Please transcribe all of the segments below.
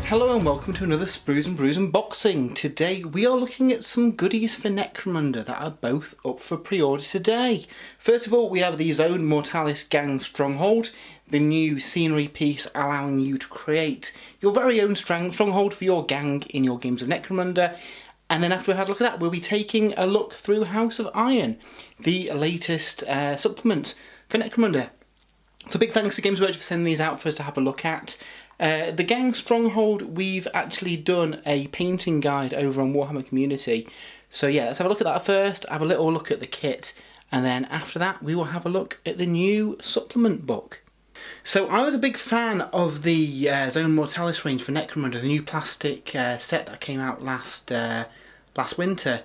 Hello and welcome to another Sprues and Brews unboxing. Today we are looking at some goodies for Necromunda that are both up for pre-order today. First of all, we have the Zone Mortalis Gang Stronghold, the new scenery piece allowing you to create your very own stronghold for your gang in your games of Necromunda. And then after we had a look at that, we'll be taking a look through House of Iron, the latest supplement for Necromunda. So big thanks to Games Workshop for sending these out for us to have a look at. The Gang Stronghold, we've actually done a painting guide over on Warhammer Community. So yeah, let's have a look at that first, have a little look at the kit, and then after that we will have a look at the new supplement book. So I was a big fan of the Zone Mortalis range for Necromunda, the new plastic set that came out last winter.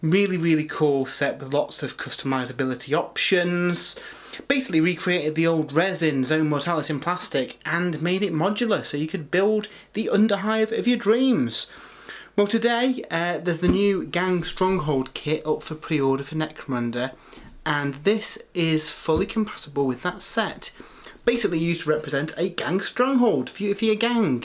Really cool set with lots of customizability options. Basically recreated the old resin Zone Mortalis in plastic and made it modular so you could build the underhive of your dreams. Well, today there's the new Gang Stronghold kit up for pre-order for Necromunda, and this is fully compatible with that set. Basically used to represent a gang stronghold for your gang.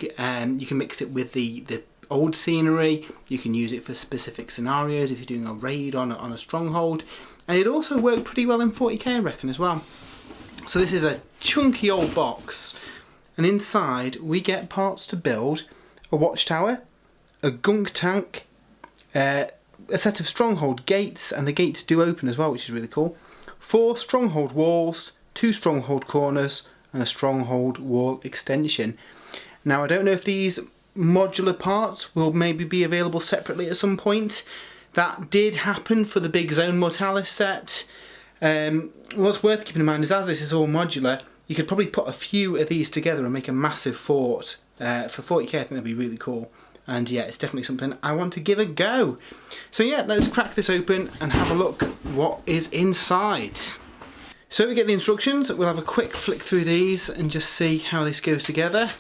You can mix it with the old scenery, you can use it for specific scenarios if you're doing a raid on a stronghold. And it also worked pretty well in 40k, I reckon, as well. So this is a chunky old box, and inside we get parts to build a watchtower, a gunk tank, a set of stronghold gates, and the gates do open as well, which is really cool. 4 stronghold walls, 2 stronghold corners, and a stronghold wall extension. Now I don't know if these modular parts will maybe be available separately at some point. That did happen for the big Zone Mortalis set. What's worth keeping in mind is, as this is all modular, you could probably put a few of these together and make a massive fort. For 40k I think that'd be really cool. And yeah, it's definitely something I want to give a go. So yeah, let's crack this open and have a look what is inside. So we get the instructions, we'll have a quick flick through these and just see how this goes together.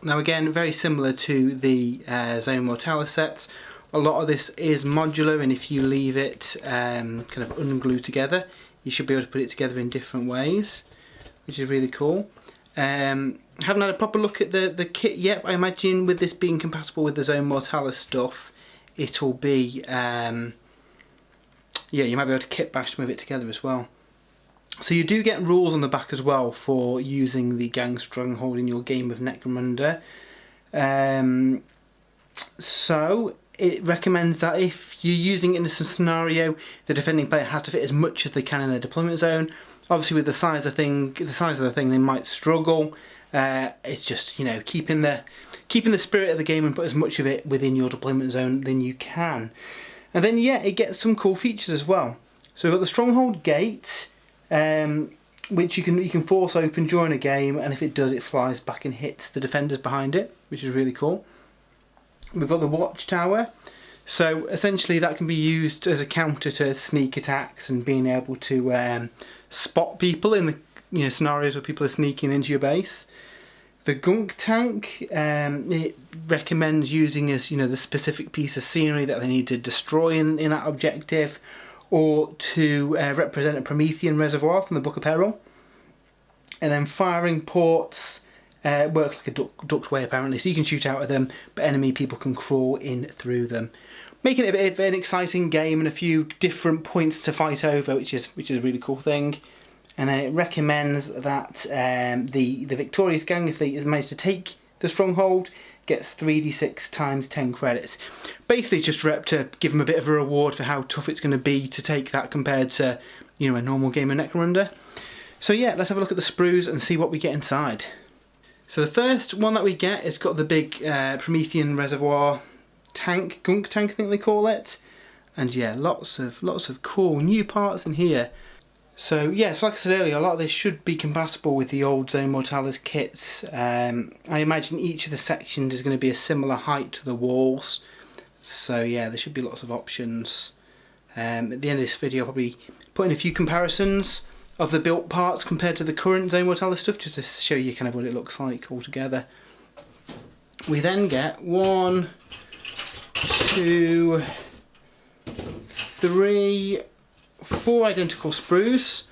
Now again, very similar to the Zone Mortalis sets. A lot of this is modular, and if you leave it kind of unglued together, you should be able to put it together in different ways, which is really cool. Haven't had a proper look at the kit yet, but I imagine with this being compatible with the Zone Mortalis stuff, it'll be, yeah, you might be able to kit bash some of it together as well. So you do get rules on the back as well for using the Gang Stronghold in your game of Necromunda. So it recommends that if you're using it in a scenario, the defending player has to fit as much as they can in their deployment zone. Obviously, with the size of the thing, they might struggle. It's just, you know, keeping the spirit of the game and put as much of it within your deployment zone than you can. And then yeah, it gets some cool features as well. So we've got the Stronghold Gate, which you can force open during a game, and if it does, it flies back and hits the defenders behind it, which is really cool. We've got the Watchtower, so essentially that can be used as a counter to sneak attacks and being able to spot people in the scenarios where people are sneaking into your base. The Gunk Tank, it recommends using as the specific piece of scenery that they need to destroy in that objective, or to represent a Promethean reservoir from the Book of Peril. And then firing ports work like a ductway apparently, so you can shoot out of them, but enemy people can crawl in through them, making it a bit of an exciting game and a few different points to fight over, which is a really cool thing. And then it recommends that the victorious gang, if they manage to take the stronghold, gets 3d6 times 10 credits. Basically just to give them a bit of a reward for how tough it's going to be to take that compared to a normal game of Necromunda. So yeah, let's have a look at the sprues and see what we get inside. So the first one that we get has got the big Promethean reservoir tank, gunk tank I think they call it, and yeah, lots of cool new parts in here. So yeah, so like I said earlier, a lot of this should be compatible with the old Zone Mortalis kits. I imagine each of the sections is going to be a similar height to the walls, so yeah, there should be lots of options. At the end of this video I'll probably put in a few comparisons of the built parts compared to the current Zone Mortalis stuff, just to show you kind of what it looks like all together. We then get 1, 2, 3, 4 identical sprues,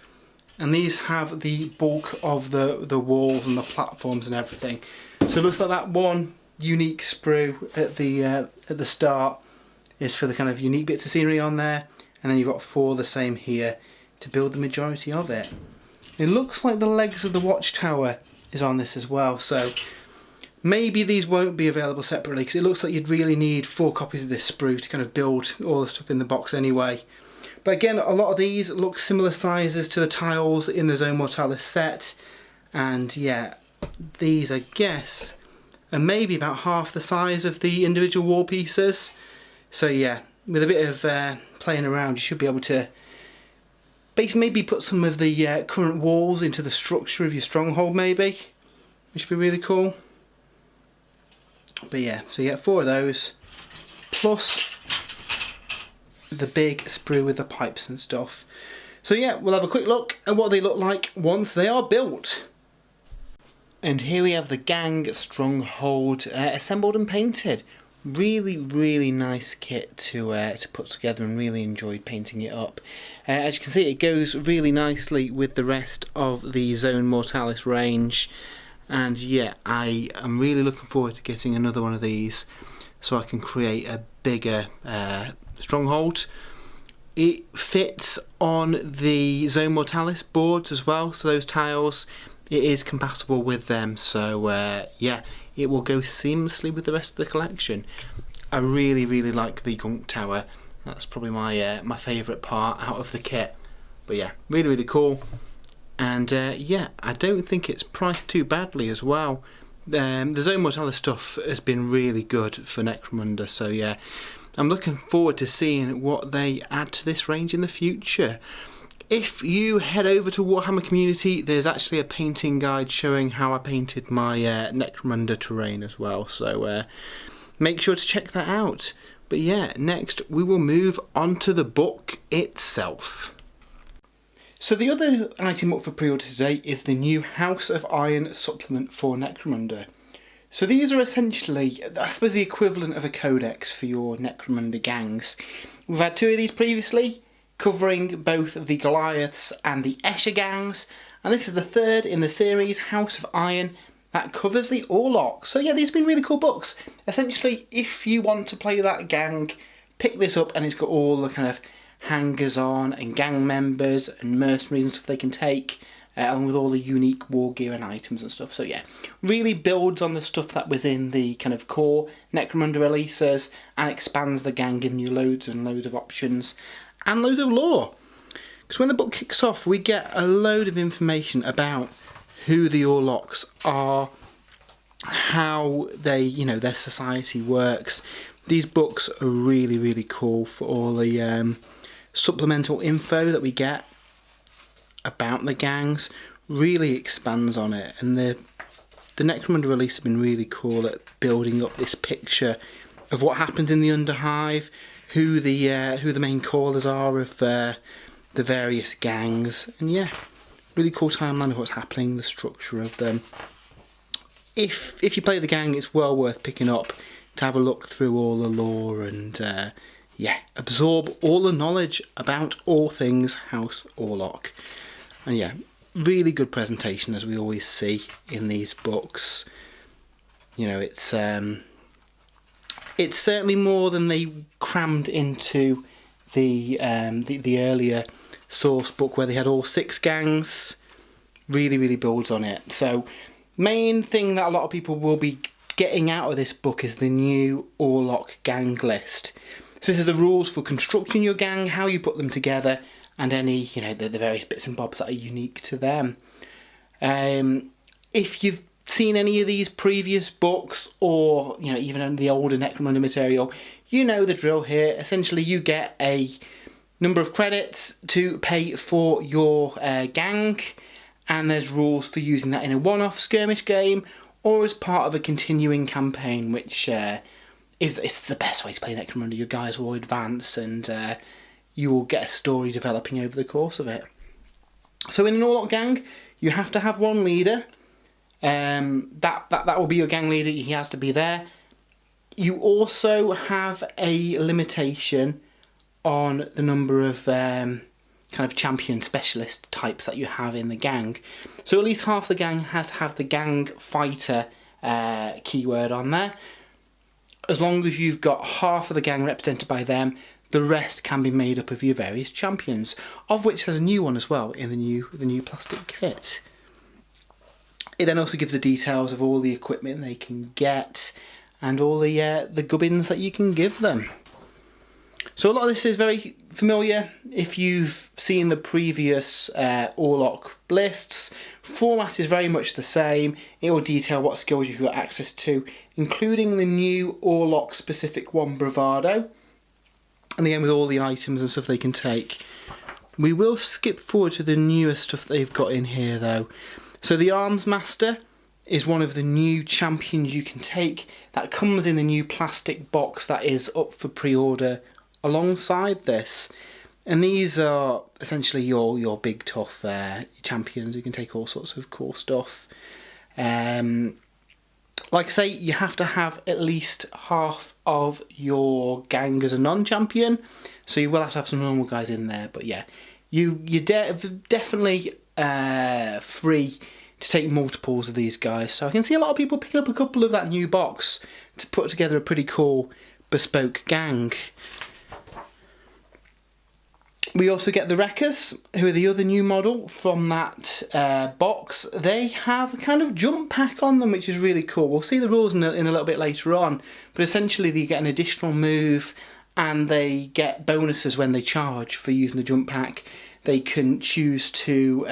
and these have the bulk of the walls and the platforms and everything. So it looks like that one unique sprue at the start is for the kind of unique bits of scenery on there, and then you've got 4 the same here to build the majority of it. It looks like the legs of the watchtower is on this as well, so maybe these won't be available separately, because it looks like you'd really need 4 copies of this sprue to kind of build all the stuff in the box anyway. But again, a lot of these look similar sizes to the tiles in the Zone Mortalis set, and yeah, these I guess are maybe about half the size of the individual wall pieces. So yeah, with a bit of playing around, you should be able to basically maybe put some of the current walls into the structure of your stronghold maybe, which would be really cool. But yeah, so you get 4 of those, plus the big sprue with the pipes and stuff. So yeah, we'll have a quick look at what they look like once they are built. And here we have the gang stronghold assembled and painted. Really nice kit to put together, and really enjoyed painting it up. As you can see, it goes really nicely with the rest of the Zone Mortalis range, and yeah, I am really looking forward to getting another one of these so I can create a bigger stronghold. It fits on the Zone Mortalis boards as well, so those tiles, it is compatible with them, so yeah, it will go seamlessly with the rest of the collection. I really like the Gunk Tower. That's probably my my favourite part out of the kit. But yeah, really cool. And yeah, I don't think it's priced too badly as well. The Zone Mortalis stuff has been really good for Necromunda, so yeah, I'm looking forward to seeing what they add to this range in the future. If you head over to Warhammer Community, there's actually a painting guide showing how I painted my Necromunda terrain as well, so make sure to check that out. But yeah, next we will move on to the book itself. So the other item up for pre-order today is the new House of Iron supplement for Necromunda. So these are essentially, I suppose, the equivalent of a codex for your Necromunda gangs. We've had 2 of these previously, covering both the Goliaths and the Escher gangs, and this is the 3rd in the series, House of Iron, that covers the Warlock. So yeah, these have been really cool books. Essentially, if you want to play that gang, pick this up, and it's got all the kind of hangers-on and gang members and mercenaries and stuff they can take, along with all the unique war gear and items and stuff. So yeah, really builds on the stuff that was in the kind of core Necromunda releases and expands the gang, giving you loads and loads of options and loads of lore. Because when the book kicks off, we get a load of information about who the Warlocks are, how they, you know, their society works. These books are really cool for all the supplemental info that we get about the gangs. Really expands on it, and the Necromunda release has been really cool at building up this picture of what happens in the Underhive, who the main callers are of the various gangs, and yeah, really cool timeline of what's happening, the structure of them. If you play the gang, it's well worth picking up to have a look through all the lore and yeah, absorb all the knowledge about all things House Warlock. And yeah, really good presentation, as we always see in these books. You know, it's certainly more than they crammed into the earlier source book, where they had all 6 gangs. Really builds on it. So main thing that a lot of people will be getting out of this book is the new Warlock gang list. So this is the rules for constructing your gang, how you put them together, and any, you know, the various bits and bobs that are unique to them. If you've seen any of these previous books, or you know, even in the older Necromunda material, you know the drill here. Essentially, you get a number of credits to pay for your gang, and there's rules for using that in a one-off skirmish game or as part of a continuing campaign, which is the best way to play Necromunda. Your guys will advance, and you will get a story developing over the course of it. So in an Warlock gang, you have to have one leader. That will be your gang leader. He has to be there. You also have a limitation on the number of kind of champion specialist types that you have in the gang. So at least half the gang has to have the gang fighter keyword on there. As long as you've got half of the gang represented by them, the rest can be made up of your various champions, of which there's a new one as well in the new plastic kit. It then also gives the details of all the equipment they can get and all the gubbins that you can give them. So a lot of this is very familiar if you've seen the previous Warlock lists. Format is very much the same. It will detail what skills you've got access to, including the new Warlock specific one, Bravado. And again with all the items and stuff they can take. We will skip forward to the newer stuff they've got in here though. So the Arms Master is one of the new champions you can take. That comes in the new plastic box that is up for pre-order alongside this. And these are essentially your big tough champions. You can take all sorts of cool stuff. Like I say, you have to have at least half of your gang as a non-champion. So you will have to have some normal guys in there. But yeah, you're definitely free to take multiples of these guys. So I can see a lot of people picking up a couple of that new box to put together a pretty cool bespoke gang. We also get the Wreckers, who are the other new model from that box. They have a kind of jump pack on them, which is really cool. We'll see the rules in a little bit later on, but essentially they get an additional move and they get bonuses when they charge for using the jump pack. They can choose to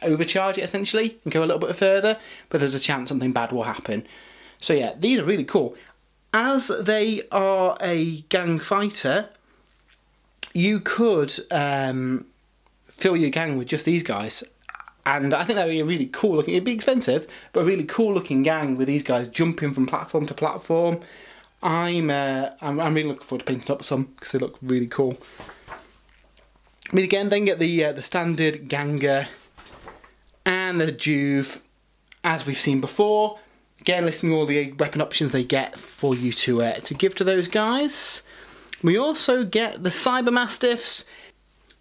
overcharge it essentially and go a little bit further, but there's a chance something bad will happen. So yeah, these are really cool. As they are a gang fighter, you could fill your gang with just these guys, and I think that would be a really cool looking, it'd be expensive, but a really cool looking gang with these guys jumping from platform to platform. I'm really looking forward to painting up some because they look really cool. We again then get the standard Ganger and the Juve, as we've seen before. Again, listing all the weapon options they get for you to give to those guys. We also get the Cyber Mastiffs.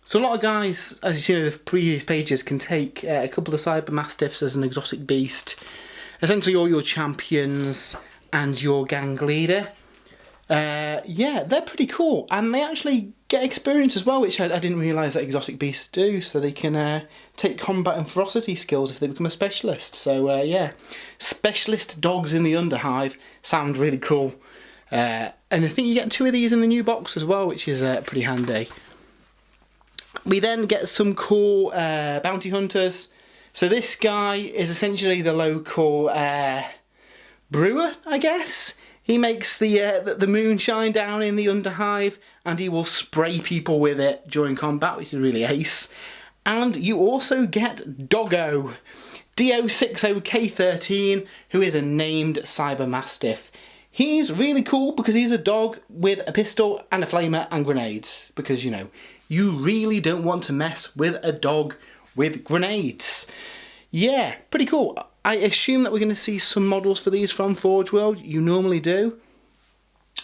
So a lot of guys, as you see in the previous pages, can take a couple of Cyber Mastiffs as an exotic beast. Essentially all your champions and your gang leader. Yeah, they're pretty cool, and they actually get experience as well, which I didn't realise that exotic beasts do. So they can take combat and ferocity skills if they become a specialist. So yeah, specialist dogs in the Underhive sound really cool. And I think you get 2 of these in the new box as well, which is pretty handy. We then get some cool bounty hunters. So this guy is essentially the local brewer, I guess. He makes the moonshine down in the Underhive, and he will spray people with it during combat, which is really ace. And you also get Doggo, DO60K13, who is a named Cyber Mastiff. He's really cool because he's a dog with a pistol and a flamer and grenades. Because, you know, you really don't want to mess with a dog with grenades. Yeah, pretty cool. I assume that we're going to see some models for these from Forge World. You normally do.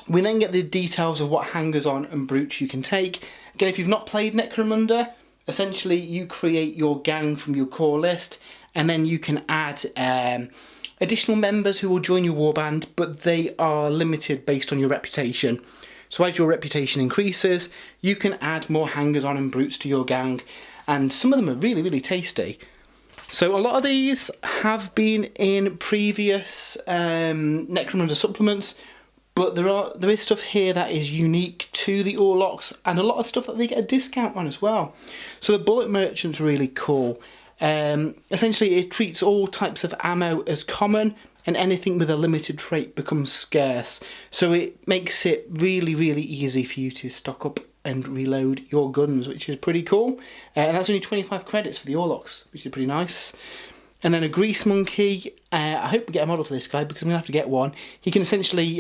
We then get the details of what hangers on and brutes you can take. Again, if you've not played Necromunda, essentially you create your gang from your core list, and then you can add additional members who will join your warband, but they are limited based on your reputation. So as your reputation increases, you can add more hangers on and brutes to your gang, and some of them are really, really tasty. So a lot of these have been in previous Necromunda supplements, but there is stuff here that is unique to the Warlocks, and a lot of stuff that they get a discount on as well. So the Bullet Merchant's really cool. Essentially it treats all types of ammo as common, and anything with a limited trait becomes scarce. So it makes it really, really easy for you to stock up and reload your guns, which is pretty cool. And that's only 25 credits for the Warlocks, which is pretty nice. And then a Grease Monkey. I hope we get a model for this guy because I'm going to have to get one. He can essentially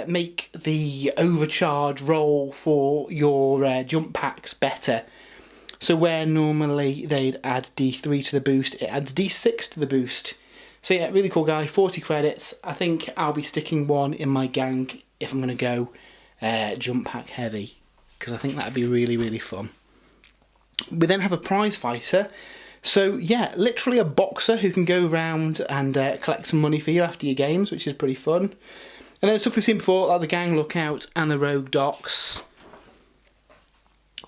make the overcharge roll for your jump packs better. So where normally they'd add D3 to the boost, it adds D6 to the boost. So yeah, really cool guy, 40 credits. I think I'll be sticking one in my gang if I'm going to go jump pack heavy, because I think that'd be really, really fun. We then have a prize fighter. So yeah, literally a boxer who can go around and collect some money for you after your games, which is pretty fun. And then stuff we've seen before, like the Gang Lookout and the Rogue Docks.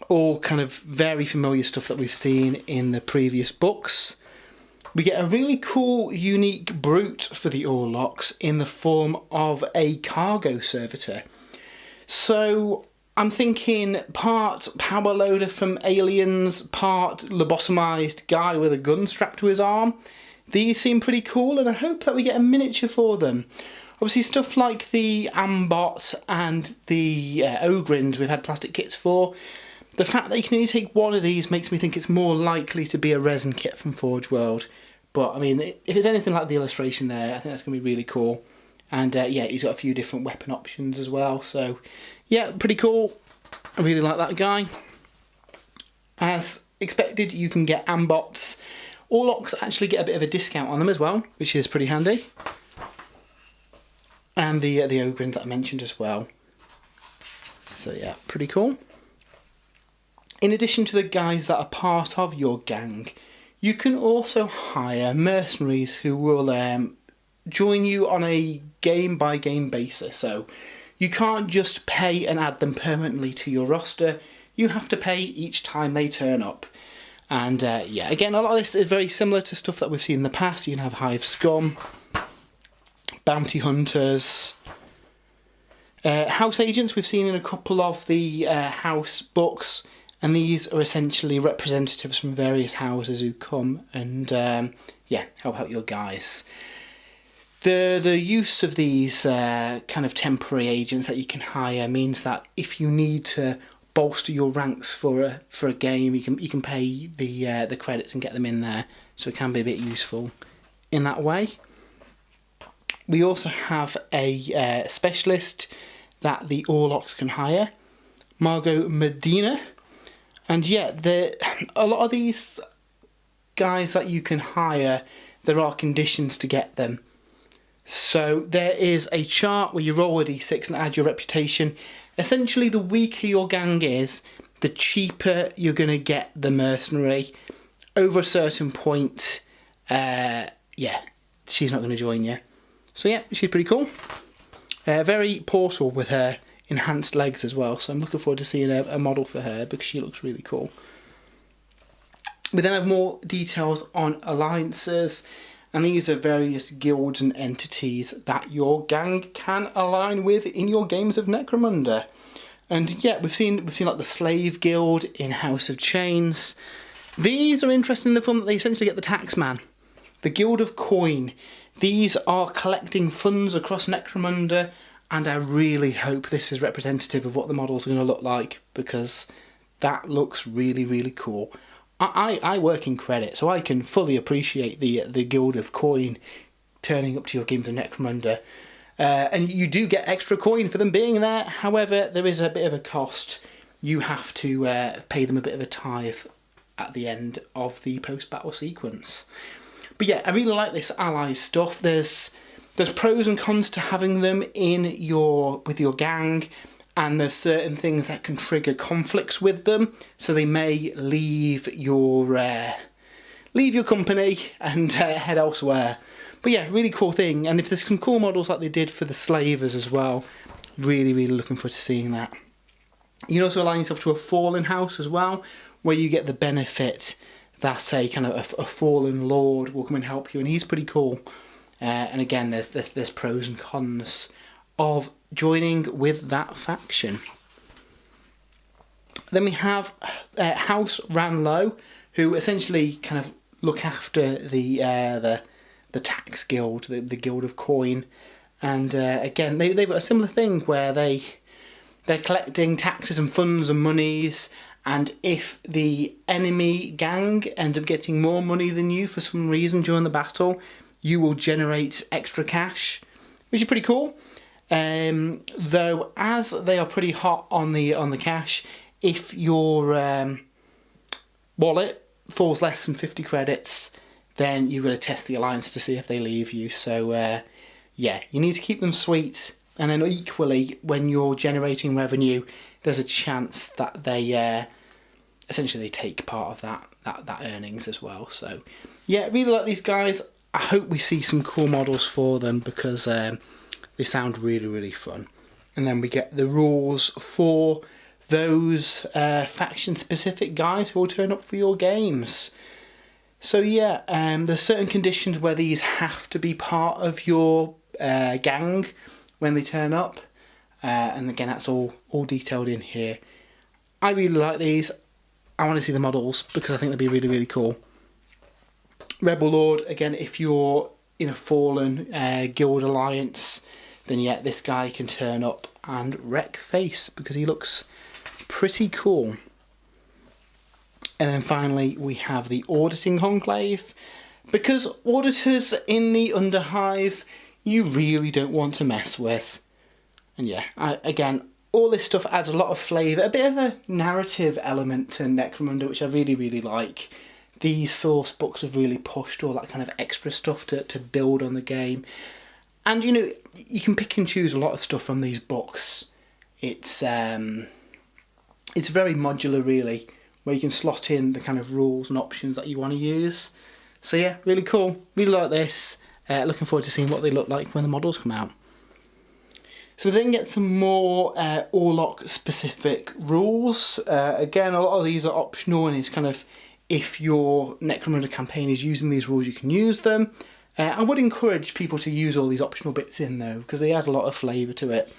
All kind of very familiar stuff that we've seen in the previous books. We get a really cool, unique brute for the Warlocks in the form of a cargo servitor. So I'm thinking part power loader from Aliens, part lobotomized guy with a gun strapped to his arm. These seem pretty cool, and I hope that we get a miniature for them. Obviously stuff like the Ambot and the Ogrins we've had plastic kits for. The fact that you can only take one of these makes me think it's more likely to be a resin kit from Forge World. But I mean, if it's anything like the illustration there, I think that's going to be really cool. And yeah, he's got a few different weapon options as well. So yeah, pretty cool. I really like that guy. As expected, you can get Ambots. Warlocks actually get a bit of a discount on them as well, which is pretty handy. And the Ogrins that I mentioned as well. So yeah, pretty cool. In addition to the guys that are part of your gang, you can also hire mercenaries who will join you on a game-by-game basis. So you can't just pay and add them permanently to your roster. You have to pay each time they turn up. And yeah, again, a lot of this is very similar to stuff that we've seen in the past. You can have Hive Scum, Bounty Hunters, House Agents we've seen in a couple of the House books. And these are essentially representatives from various houses who come and yeah, help out your guys. The use of these kind of temporary agents that you can hire means that if you need to bolster your ranks for a game, you can pay the credits and get them in there. So it can be a bit useful in that way. We also have a specialist that the Warlocks can hire, Margot Medina. And yeah, a lot of these guys that you can hire, there are conditions to get them. So there is a chart where you roll a d6 and add your reputation. Essentially, the weaker your gang is, the cheaper you're going to get the mercenary. Over a certain point, yeah, she's not going to join you. So yeah, she's pretty cool. Very Portal with her enhanced legs as well, so I'm looking forward to seeing a model for her because she looks really cool. We then have more details on alliances, and these are various guilds and entities that your gang can align with in your games of Necromunda. And yeah, we've seen like the Slave Guild in House of Chains. These are interesting in the form that they essentially get the Taxman, the Guild of Coin. These are collecting funds across Necromunda. And I really hope this is representative of what the models are going to look like, because that looks really, really cool. I work in credit, so I can fully appreciate the Guild of Coin turning up to your games of Necromunda. And you do get extra coin for them being there. However, there is a bit of a cost. You have to pay them a bit of a tithe at the end of the post-battle sequence. But yeah, I really like this allies stuff. There's pros and cons to having them with your gang, and there's certain things that can trigger conflicts with them, so they may leave your company and head elsewhere. But yeah, really cool thing. And if there's some cool models like they did for the Slavers as well, really, really looking forward to seeing that. You can also align yourself to a Fallen House as well, where you get the benefit that a kind of a fallen lord will come and help you, and he's pretty cool. And again, there's pros and cons of joining with that faction. Then we have House Ranlow, who essentially kind of look after the tax guild, the Guild of Coin, and again they've got a similar thing where they're collecting taxes and funds and monies. And if the enemy gang end up getting more money than you for some reason during the battle, you will generate extra cash, which is pretty cool. Though, as they are pretty hot on the cash, if your wallet falls less than 50 credits, then you've got to test the alliance to see if they leave you. So, yeah, you need to keep them sweet. And then equally, when you're generating revenue, there's a chance that they essentially they take part of that earnings as well. So yeah, really like these guys. I hope we see some cool models for them because they sound really, really fun. And then we get the rules for those faction-specific guys who will turn up for your games. So yeah, there's certain conditions where these have to be part of your gang when they turn up. And again, that's all detailed in here. I really like these. I want to see the models because I think they'd be really, really cool. Rebel Lord, again, if you're in a fallen guild alliance, then yeah, this guy can turn up and wreck face because he looks pretty cool. And then finally we have the Auditing Conclave. Because auditors in the Underhive you really don't want to mess with. And yeah, again, all this stuff adds a lot of flavour, a bit of a narrative element to Necromunda, which I really, really like. These source books have really pushed all that kind of extra stuff to build on the game. And you know, you can pick and choose a lot of stuff from these books. It's very modular really, where you can slot in the kind of rules and options that you want to use. So yeah, really cool. Really like this. Looking forward to seeing what they look like when the models come out. So we then get some more Warlock specific rules. Again, a lot of these are optional, and it's kind of, if your Necromunda campaign is using these rules, you can use them. I would encourage people to use all these optional bits in though, because they add a lot of flavour to it.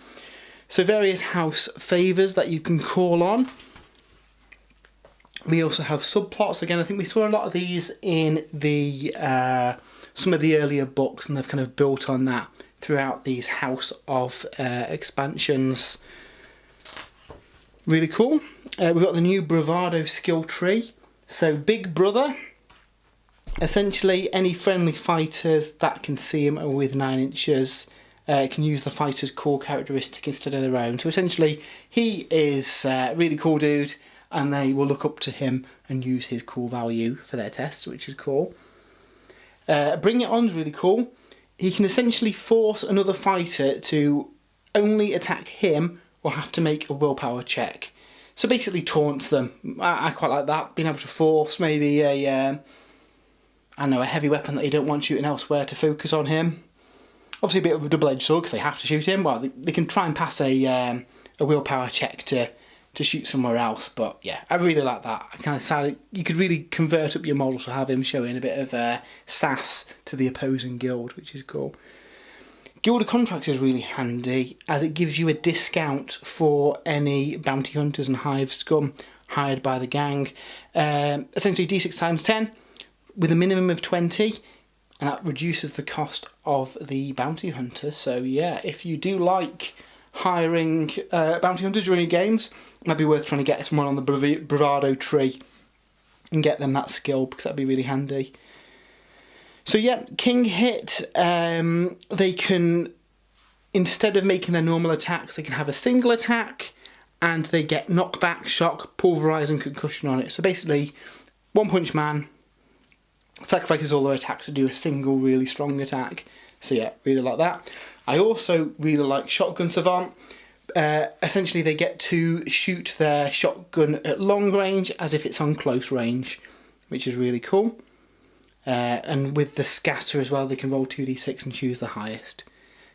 So various house favours that you can call on. We also have subplots. Again, I think we saw a lot of these in the some of the earlier books, and they've kind of built on that throughout these House of expansions. Really cool. We've got the new Bravado skill tree. So Big Brother, essentially any friendly fighters that can see him with 9 inches can use the fighter's core characteristic instead of their own. So essentially he is a really cool dude, and they will look up to him and use his core value for their tests, which is cool. Bring It On is really cool. He can essentially force another fighter to only attack him or have to make a willpower check. So basically taunts them. I quite like that, being able to force maybe a heavy weapon that you don't want shooting elsewhere to focus on him. Obviously a bit of a double-edged sword because they have to shoot him. Well, they can try and pass a willpower check to shoot somewhere else, but yeah, I really like that. I kind of sad you could really convert up your model to have him showing a bit of sass to the opposing guild, which is cool. Guild Contract is really handy as it gives you a discount for any bounty hunters and hive scum hired by the gang. Essentially D6 times 10 with a minimum of 20, and that reduces the cost of the bounty hunter. So yeah, if you do like hiring bounty hunters during your games, it might be worth trying to get someone on the Bravado tree and get them that skill, because that'd be really handy. So yeah, King Hit, they can, instead of making their normal attacks, they can have a single attack, and they get knockback, shock, pulverise and concussion on it. So basically, One Punch Man sacrifices all their attacks to do a single really strong attack. So yeah, really like that. I also really like Shotgun Savant. Essentially they get to shoot their shotgun at long range as if it's on close range, which is really cool. And with the scatter as well, they can roll 2d6 and choose the highest.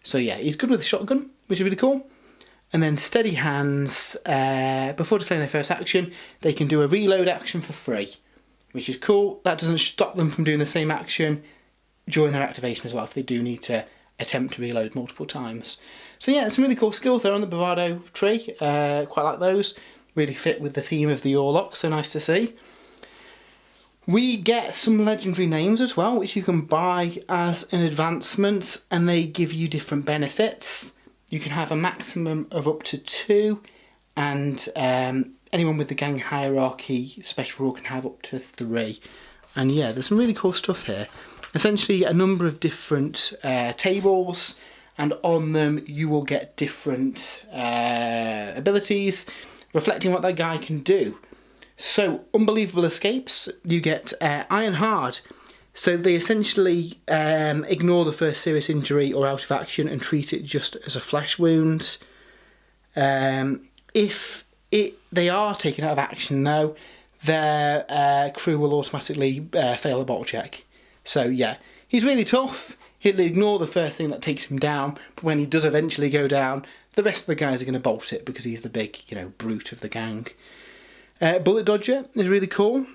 So yeah, he's good with the shotgun, which is really cool. And then Steady Hands, before declaring their first action, they can do a reload action for free, which is cool. That doesn't stop them from doing the same action during their activation as well, if they do need to attempt to reload multiple times. So yeah, some really cool skills there on the Bravado tree. Quite like those. Really fit with the theme of the Warlock, so nice to see. We get some legendary names as well, which you can buy as an advancement, and they give you different benefits. You can have a maximum of up to 2, and anyone with the gang hierarchy special rule can have up to 3. And yeah, there's some really cool stuff here. Essentially a number of different tables, and on them you will get different abilities reflecting what that guy can do. So Unbelievable Escapes, you get Iron Hard. So they essentially ignore the first serious injury or out of action and treat it just as a flesh wound. If they are taken out of action though, their crew will automatically fail a bottle check. So yeah, he's really tough. He'll ignore the first thing that takes him down, but when he does eventually go down, the rest of the guys are going to bolt it because he's the big, brute of the gang. Bullet Dodger is really cool.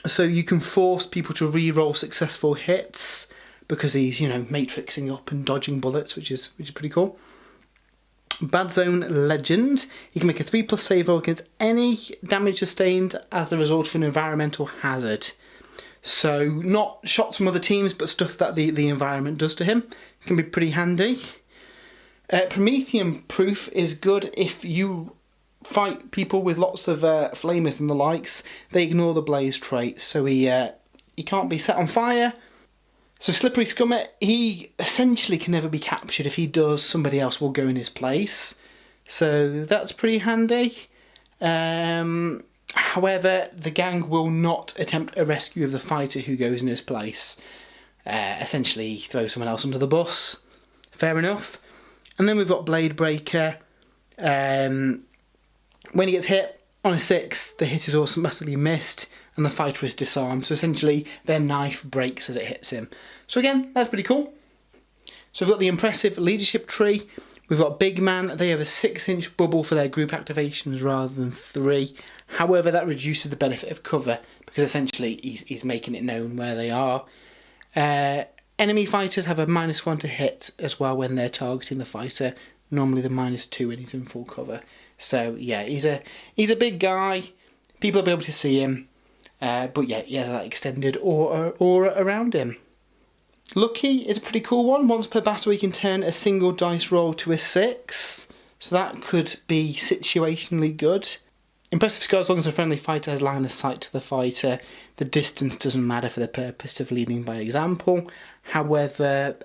So you can force people to re-roll successful hits because he's, matrixing up and dodging bullets, which is pretty cool. Bad Zone Legend. You can make a 3+ save roll against any damage sustained as a result of an environmental hazard. So not shots from other teams, but stuff that the environment does to him. It can be pretty handy. Promethean Proof is good if you fight people with lots of flamers and the likes. They ignore the blaze trait, so he can't be set on fire. So Slippery Scummer, he essentially can never be captured. If he does, somebody else will go in his place. So that's pretty handy. However, the gang will not attempt a rescue of the fighter who goes in his place. Essentially, throw someone else under the bus. Fair enough. And then we've got Blade Breaker. When he gets hit on a 6, the hit is automatically missed and the fighter is disarmed. So essentially, their knife breaks as it hits him. So again, that's pretty cool. So we've got the impressive leadership tree. We've got Big Man. They have a 6-inch bubble for their group activations rather than 3. However, that reduces the benefit of cover because essentially he's making it known where they are. Enemy fighters have a -1 to hit as well when they're targeting the fighter. Normally the -2 when he's in full cover. So yeah, he's a big guy. People will be able to see him. But yeah, he has that extended aura around him. Lucky is a pretty cool one. Once per battle, he can turn a single dice roll to a 6. So that could be situationally good. Impressive skill, as long as a friendly fighter has line of sight to the fighter, the distance doesn't matter for the purpose of leading by example. However,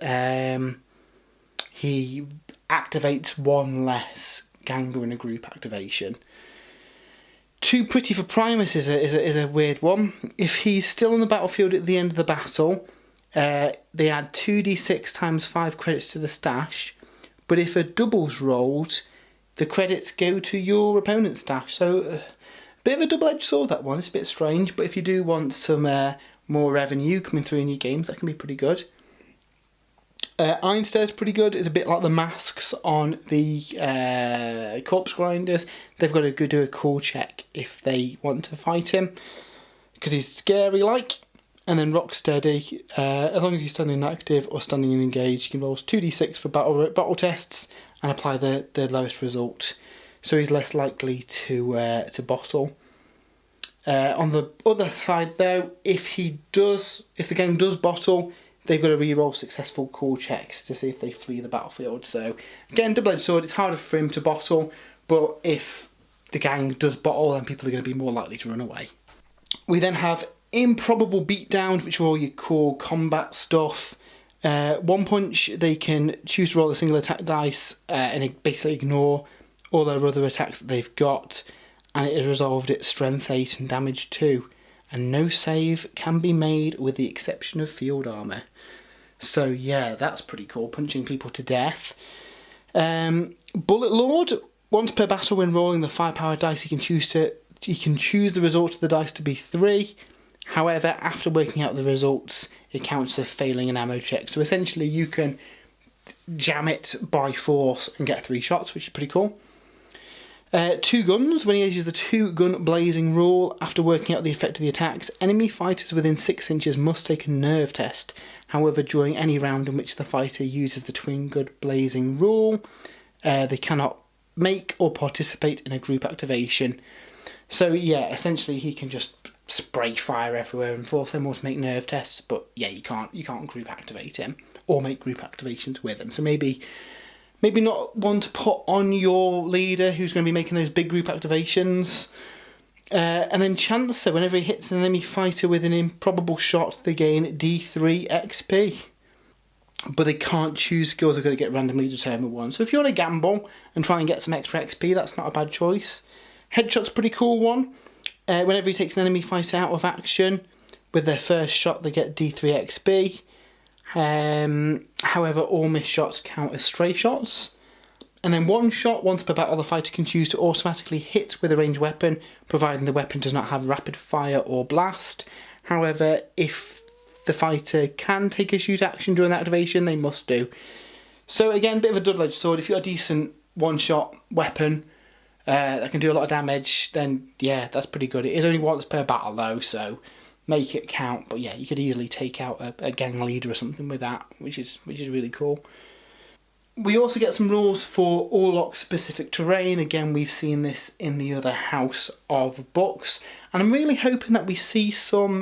he activates 1 less Ganger in a group activation. Too Pretty for Primus is a weird one. If he's still on the battlefield at the end of the battle, they add 2d6 times 5 credits to the stash, but if a double's rolled, the credits go to your opponent's stash. So a bit of a double-edged sword, that one. It's a bit strange, but if you do want some more revenue coming through in your games, that can be pretty good. Einstein's pretty good. It's a bit like the masks on the corpse grinders. They've got to go do a cool check if they want to fight him, because he's scary like. And then Rocksteady, as long as he's standing inactive or standing and engaged, he can roll 2d6 for battle tests and apply the lowest result. So he's less likely to bottle. On the other side though, if the gang does bottle, they've got to re-roll successful call checks to see if they flee the battlefield. So again, double-edged sword, it's harder for him to bottle, but if the gang does bottle, then people are going to be more likely to run away. We then have Improbable Beatdowns, which are all your core combat stuff. 1 punch, they can choose to roll a single attack dice and basically ignore all their other attacks that they've got, and it is resolved at strength 8 and damage 2. And no save can be made with the exception of field armour. So yeah, that's pretty cool, punching people to death. Bullet Lord, once per battle when rolling the firepower dice, he can choose the result of the dice to be 3. However, after working out the results, it counts as failing an ammo check. So essentially you can jam it by force and get 3 shots, which is pretty cool. 2 guns. When he uses the 2-gun blazing rule, after working out the effect of the attacks, enemy fighters within 6 inches must take a nerve test. However, during any round in which the fighter uses the twin-gun blazing rule, they cannot make or participate in a group activation. So yeah, essentially he can just spray fire everywhere and force them all to make nerve tests, but yeah, you can't group activate him or make group activations with him. So maybe not one to put on your leader who's going to be making those big group activations. And then Chancer, whenever he hits an enemy fighter with an improbable shot, they gain D3 XP. But they can't choose skills, they're going to get randomly determined ones. So if you want to gamble and try and get some extra XP, that's not a bad choice. Headshot's a pretty cool one. Whenever he takes an enemy fighter out of action, with their first shot they get D3 XP. However, all missed shots count as stray shots. And then one shot once per battle the fighter can choose to automatically hit with a ranged weapon, providing the weapon does not have rapid fire or blast. However, if the fighter can take a shoot action during the activation, they must do. So again, a bit of a double-edged sword. If you've got a decent one-shot weapon that can do a lot of damage, then yeah, that's pretty good. It is only once per battle though, so make it count. But yeah, you could easily take out a gang leader or something with that, which is really cool. We also get some rules for Warlock specific terrain. Again, we've seen this in the other house of books, and I'm really hoping that we see some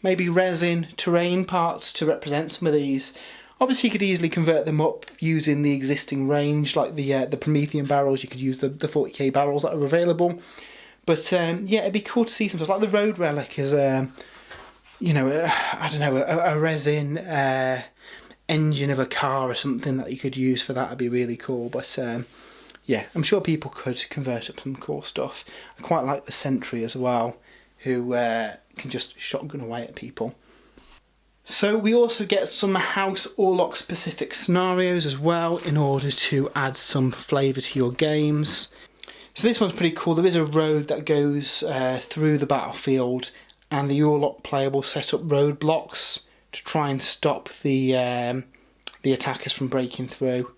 maybe resin terrain parts to represent some of these. Obviously you could easily convert them up using the existing range, like the Promethean barrels. You could use the 40k barrels that are available. But yeah, it'd be cool to see something like the Road Relic as you know, I don't know, a resin engine of a car or something that you could use for that. Would be really cool. But yeah, I'm sure people could convert up some cool stuff. I quite like the Sentry as well, who can just shotgun away at people. So we also get some House Warlock specific scenarios as well in order to add some flavour to your games. So this one's pretty cool. There is a road that goes through the battlefield, and the Warlock player will set up roadblocks to try and stop the attackers from breaking through.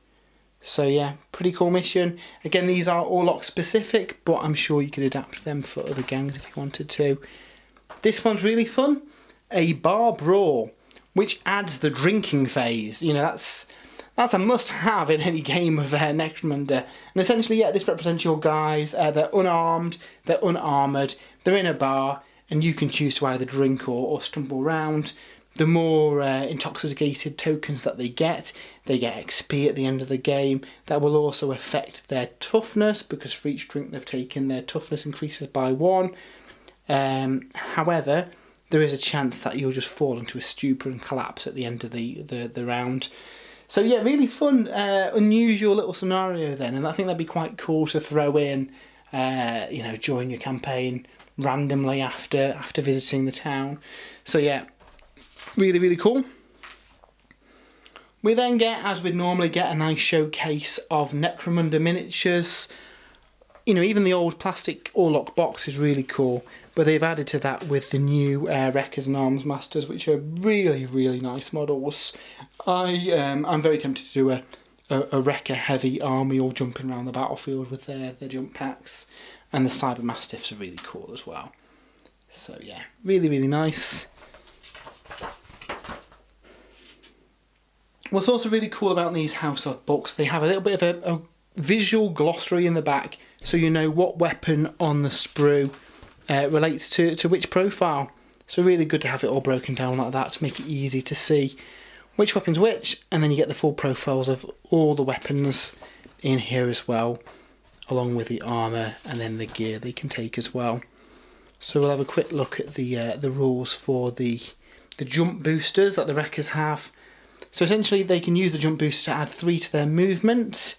So yeah, pretty cool mission. Again, these are Warlock specific, but I'm sure you could adapt them for other gangs if you wanted to. This one's really fun. A bar brawl, which adds the drinking phase. You know, that's a must-have in any game of Necromunda. And essentially, yeah, this represents your guys. They're unarmed, they're unarmoured, they're in a bar, and you can choose to either drink or stumble around. The more intoxicated tokens that they get XP at the end of the game. That will also affect their toughness, because for each drink they've taken, their toughness increases by 1. However, there is a chance that you'll just fall into a stupor and collapse at the end of the round. So yeah, really fun, unusual little scenario then, and I think that'd be quite cool to throw in, you know, during your campaign randomly after visiting the town. So yeah, really cool. We then get, as we'd normally get, a nice showcase of Necromunda miniatures. You know, even the old plastic Warlock box is really cool, but they've added to that with the new Wreckers and Arms Masters, which are really nice models. I'm very tempted to do a Wrecker heavy army all jumping around the battlefield with their jump packs, and the Cyber Mastiffs are really cool as well. So yeah, really nice. What's also really cool about these House of books, they have a little bit of a visual glossary in the back, so you know what weapon on the sprue relates to which profile. So really good to have it all broken down like that to make it easy to see which weapon's which, and then you get the full profiles of all the weapons in here as well, along with the armour and then the gear they can take as well. So we'll have a quick look at the rules for the jump boosters that the Wreckers have. So essentially they can use the jump booster to add 3 to their movement,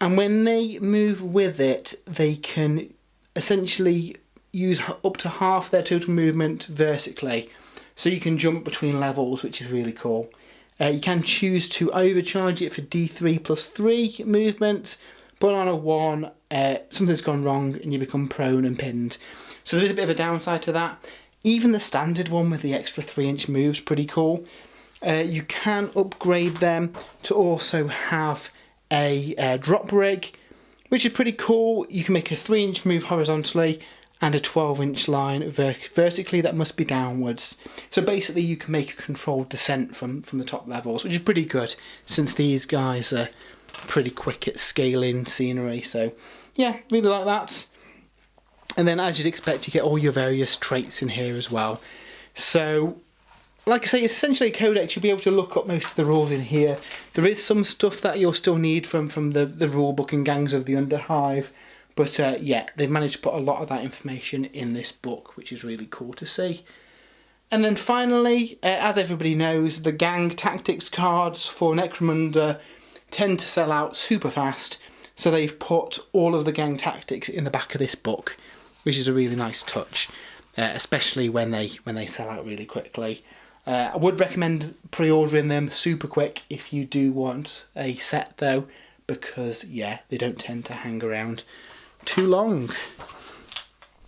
and when they move with it they can essentially use up to half their total movement vertically. So you can jump between levels, which is really cool. You can choose to overcharge it for D3 plus 3 movement, but on a 1 something's gone wrong and you become prone and pinned. So there is a bit of a downside to that. Even the standard one with the extra 3-inch move's pretty cool. You can upgrade them to also have a drop rig, which is pretty cool. You can make a 3-inch move horizontally and a 12-inch line vertically that must be downwards. So basically you can make a controlled descent from the top levels, which is pretty good since these guys are pretty quick at scaling scenery. So yeah, really like that. And then as you'd expect, you get all your various traits in here as well. So like I say, it's essentially a codex. You'll be able to look up most of the rules in here. There is some stuff that you'll still need from the rule book and Gangs of the Underhive. But yeah, they've managed to put a lot of that information in this book, which is really cool to see. And then finally, as everybody knows, the gang tactics cards for Necromunda tend to sell out super fast. So they've put all of the gang tactics in the back of this book, which is a really nice touch, especially when they sell out really quickly. I would recommend pre-ordering them super quick if you do want a set though, because, yeah, they don't tend to hang around too long.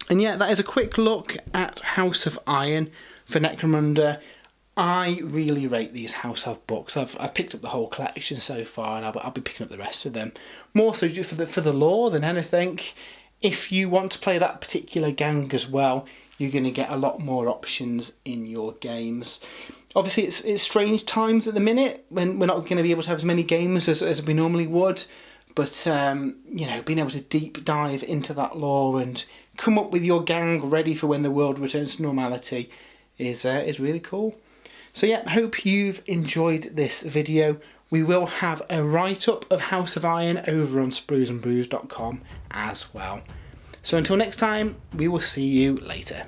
And yeah, that is a quick look at House of Iron for Necromunda. I really rate these House of books. I've picked up the whole collection so far, and I'll be picking up the rest of them. More so just for the lore than anything. If you want to play that particular gang as well, you're going to get a lot more options in your games. Obviously, it's strange times at the minute when we're not going to be able to have as many games as we normally would. But, you know, being able to deep dive into that lore and come up with your gang ready for when the world returns to normality is really cool. So yeah, hope you've enjoyed this video. We will have a write-up of House of Iron over on spruesandbrews.com as well. So until next time, we will see you later.